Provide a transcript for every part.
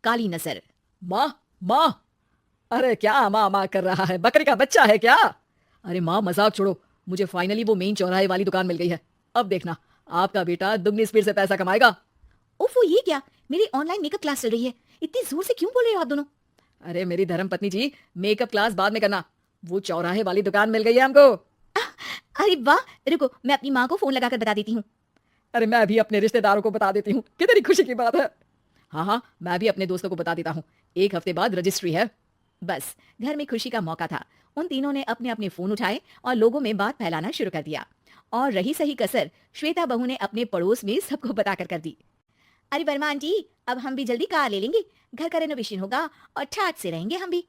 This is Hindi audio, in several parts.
काली नजर। माँ, माँ, अरे क्या माँ माँ कर रहा है? बकरी का बच्चा है क्या? अरे माँ, मजाक छोड़ो, मुझे फाइनली वो मेन चौराहे वाली दुकान मिल गई है। अब देखना, आपका बेटा दुगनी स्पीड से पैसा कमाएगा। ओफो, ये क्या? मेरी ऑनलाइन मेकअप क्लास चल रही है, इतनी जोर से क्यों बोल रहे हो आप दोनों? अरे मेरी धर्म पत्नी जी, मेकअप क्लास बाद में करना, वो चौराहे वाली दुकान मिल गई है हमको। अरे वाह, रुको मैं अपनी माँ को फोन लगाकर बता देती हूँ। अरे मैं भी अपने रिश्तेदारों को बता देती हूँ, कितनी खुशी की बात है। हाँ हाँ, मैं भी अपने दोस्तों को बता देता हूँ, 1 हफ्ते बाद रजिस्ट्री है। बस घर में खुशी का मौका था। उन तीनों ने अपने अपने फोन उठाए और लोगों में बात फैलाना शुरू कर दिया। और रही सही कसर श्वेता बहू ने अपने पड़ोस में सबको बताकर कर दी। अरे वर्मा आंटी, अब हम भी जल्दी कार ले लेंगे, घर का रेनोवेशन होगा और ठाट से रहेंगे हम भी।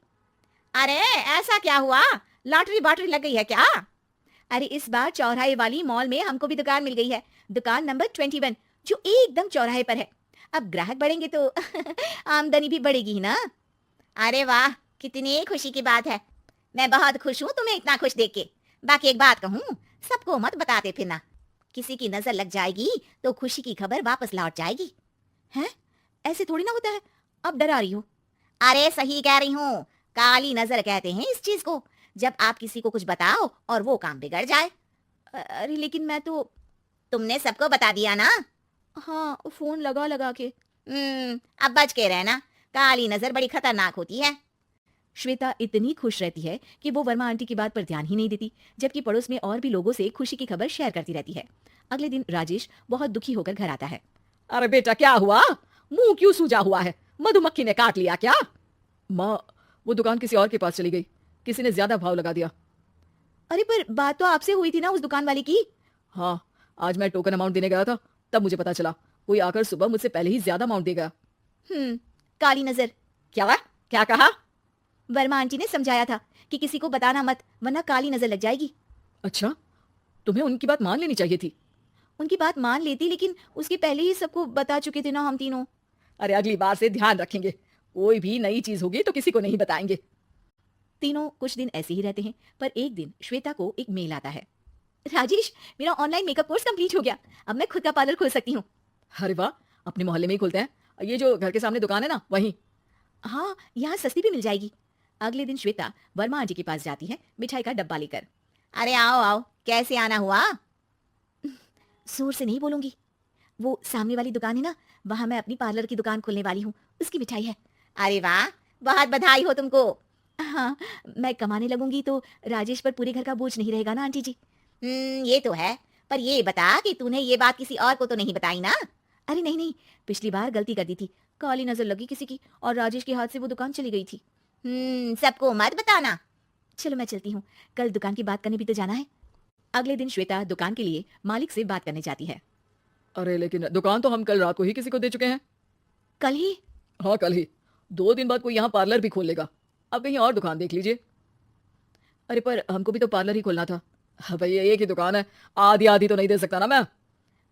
अरे ऐसा क्या हुआ, लॉटरी बाटरी लग गई है क्या? अरे इस बार चौराहे वाली मॉल में हमको भी दुकान मिल गई है, दुकान नंबर 21, जो एकदम चौराहे पर है। अब ग्राहक बढ़ेंगे तो आमदनी भी बढ़ेगी ही ना। अरे वाह, कितनी खुशी की बात है। मैं बहुत खुश हूँ तुम्हें इतना खुश देख के। बाकी एक बात कहूँ, सबको मत बताते फिरना, किसी की नजर लग जाएगी तो खुशी की खबर वापस लौट जाएगी। हैं? ऐसे थोड़ी ना होता है, अब डरा रही हो। अरे सही कह रही हूँ, काली नजर कहते हैं इस चीज को, जब आप किसी को कुछ बताओ और वो काम बिगड़ जाए। अरे लेकिन मैं तो। तुमने सबको बता दिया ना? हाँ, फोन लगा लगा के। अब बच के रहना, काली नजर बड़ी खतरनाक होती है। श्वेता इतनी खुश रहती है कि वो वर्मा आंटी की बात पर ध्यान ही नहीं देती, जबकि पड़ोस में और भी लोगों से खुशी की खबर शेयर करती रहती है। अगले दिन राजेश बहुत दुखी होकर घर आता है। अरे बेटा क्या हुआ? मुंह क्यों सूजा हुआ है? मधुमक्खी ने काट लिया क्या? माँ, वो दुकान किसी और के पास चली गई, किसी ने ज्यादा भाव लगा दिया। अरे पर बात तो आपसे हुई थी ना उस दुकान वाले की। हाँ, आज मैं टोकन अमाउंट देने गया था, तब मुझे पता चला कोई आकर सुबह मुझसे पहले ही ज्यादा अमाउंट दे गया। काली नजर। क्या? क्या कहा? वर्मा आंटी ने समझाया था कि किसी को बताना मत, वरना काली नजर लग जाएगी। अच्छा, तुम्हें उनकी बात मान लेनी चाहिए थी। उनकी बात मान लेती, लेकिन उसके पहले ही सबको बता चुके थे ना हम तीनों। अरे अगली बार से ध्यान रखेंगे, कोई भी नई चीज होगी तो किसी को नहीं बताएंगे। तीनों कुछ दिन ऐसे ही रहते हैं, पर एक दिन श्वेता को एक मेल आता है। राजेश, मेरा ऑनलाइन मेकअप कोर्स कंप्लीट हो गया, अब मैं खुद का पार्लर खोल सकती हूँ। अरे वाह, अपने मोहल्ले में ही खोलते हैं, ये जो घर के सामने दुकान है ना वहीं। हाँ, यहाँ सस्ती भी मिल जाएगी। अगले दिन श्वेता वर्मा आंटी के पास जाती है मिठाई का डब्बा लेकर। अरे आओ आओ, कैसे आना हुआ? जोर से नहीं बोलूंगी, वो सामने वाली दुकान है ना, वहां मैं अपनी पार्लर की दुकान खोलने वाली हूँ, उसकी मिठाई है। अरे वाह, बहुत बधाई हो तुमको। हाँ, मैं कमाने लगूंगी तो राजेश पर पूरे घर का बोझ नहीं रहेगा ना आंटी जी। ये तो है, पर ये बता कि तूने ये बात किसी और को तो नहीं बताई ना? अरे नहीं नहीं, पिछली बार गलती कर दी थी, काली नजर लगी किसी की और राजेश के हाथ से वो दुकान चली गई थी। सबको मत बताना। चलो मैं चलती हूँ, कल दुकान की बात करने भी तो जाना है। अगले दिन श्वेता दुकान के लिए मालिक से बात करने जाती है। अरे लेकिन दुकान तो हम कल रात को ही किसी को दे चुके हैं। कल ही? हाँ कल ही, 2 दिन बाद कोई यहाँ पार्लर भी खोल लेगा, अब कहीं और दुकान देख लीजिए। अरे पर हमको भी तो पार्लर ही खोलना था। हाँ भैया, एक ही दुकान है, आधी आधी तो नहीं दे सकता ना मैं।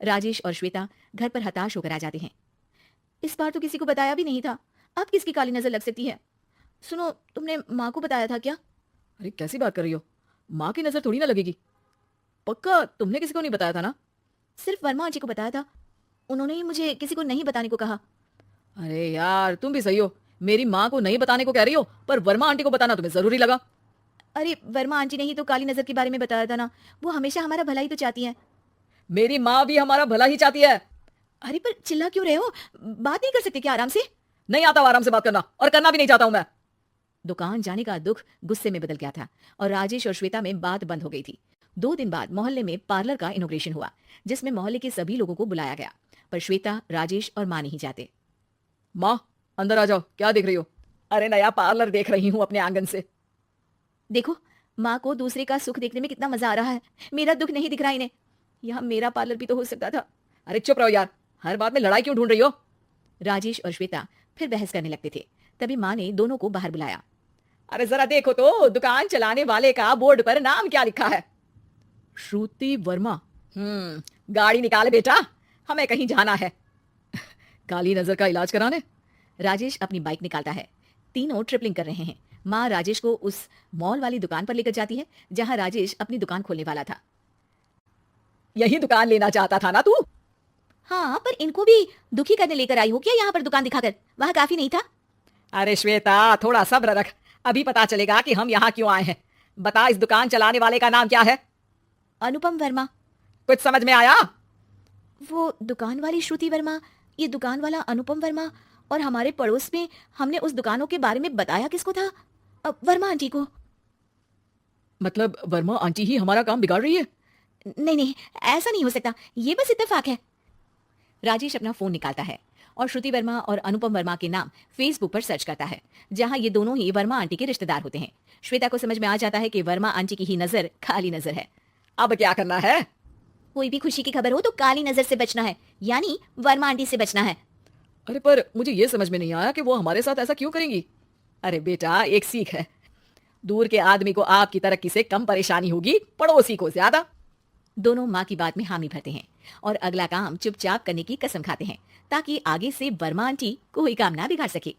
राजेश और श्वेता घर पर हताश होकर आ जाते हैं। इस बार तो किसी को बताया भी नहीं था, अब किसकी काली नजर लग सकती है? सुनो, तुमने माँ को बताया था क्या? अरे कैसी बात कर रही हो, माँ की नजर थोड़ी ना लगेगी। पक्का तुमने किसी को नहीं बताया था ना? सिर्फ वर्मा आंटी को बताया था, उन्होंने ही मुझे किसी को नहीं बताने को कहा। अरे यार तुम भी सही हो, मेरी माँ को नहीं बताने को कह रही हो, पर वर्मा आंटी को बताना तुम्हें जरूरी लगा। अरे वर्मा आंटी ने ही तो काली नजर के बारे में बताया था ना, वो हमेशा हमारा भला ही तो चाहती हैं। मेरी माँ भी हमारा भला ही चाहती है। अरे पर चिल्ला क्यों रहे हो, बात नहीं कर सकते क्या आराम से? नहीं आता आराम से बात करना, और करना भी नहीं चाहता हूं मैं। दुकान जाने का दुख गुस्से में बदल गया था और राजेश और श्वेता में बात बंद हो गई थी। 2 दिन बाद मोहल्ले में पार्लर का इनोग्रेशन हुआ, जिसमें मोहल्ले के सभी लोगों को बुलाया गया, पर श्वेता, राजेश और माँ नहीं जाते। माँ अंदर आ जाओ, क्या देख रही हो? अरे नया पार्लर देख रही हूँ अपने आंगन से। देखो, माँ को दूसरे का सुख देखने में कितना मजा आ रहा है, मेरा दुख नहीं दिख रहा इन्हें। यहाँ मेरा पार्लर भी तो हो सकता था। अरे चुप रहो यार, हर बात में लड़ाई क्यों ढूंढ रही हो? राजेश और श्वेता फिर बहस करने लगते थे, तभी माँ ने दोनों को बाहर बुलाया। अरे जरा देखो तो, दुकान चलाने वाले का बोर्ड पर नाम क्या लिखा है? श्रुति वर्मा। गाड़ी निकाले बेटा, हमें कहीं जाना है। काली नजर का इलाज कराने। राजेश अपनी बाइक निकालता है, तीनों ट्रिपलिंग कर रहे हैं। माँ राजेश को उस मॉल वाली दुकान पर लेकर जाती है जहाँ राजेश अपनी दुकान खोलने वाला था। यही दुकान लेना चाहता था ना तू? हाँ, पर इनको भी दुखी करने लेकर आई हो क्या यहाँ पर दुकान दिखाकर? वहाँ काफी नहीं था? अरे श्वेता, थोड़ा सब्र रख, अभी पता चलेगा कि हम यहाँ क्यों आए हैं। बता, इस दुकान चलाने वाले का नाम क्या है? अनुपम वर्मा। कुछ समझ में आया? वो दुकान वाली श्रुति वर्मा, ये दुकान वाला अनुपम वर्मा, और हमारे पड़ोस में हमने उस दुकानों के बारे में बताया किसको था? वर्मा आंटी को। मतलब वर्मा आंटी ही हमारा काम बिगाड़ रही है? नहीं नहीं, ऐसा नहीं हो सकता, ये बस इत्तेफाक है। राजेश अपना फोन निकालता है और श्रुति वर्मा और अनुपम वर्मा के नाम फेसबुक पर सर्च करता है, जहां ये दोनों ही वर्मा आंटी के रिश्तेदार होते हैं। श्वेता को समझ में आ जाता है कि वर्मा आंटी की ही नजर काली नजर है। अब क्या करना है? कोई भी खुशी की खबर हो तो काली नजर से बचना है, यानी वर्मा आंटी से बचना है। अरे पर मुझे ये समझ में नहीं आया कि वो हमारे साथ ऐसा क्यों करेंगी। अरे बेटा, एक सीख है, दूर के आदमी को आपकी तरक्की से कम परेशानी होगी, पड़ोसी को ज्यादा। दोनों माँ की बात में हामी भरते हैं और अगला काम चुपचाप करने की कसम खाते हैं, ताकि आगे से वर्मा आंटी कोई काम ना बिगाड़ सके।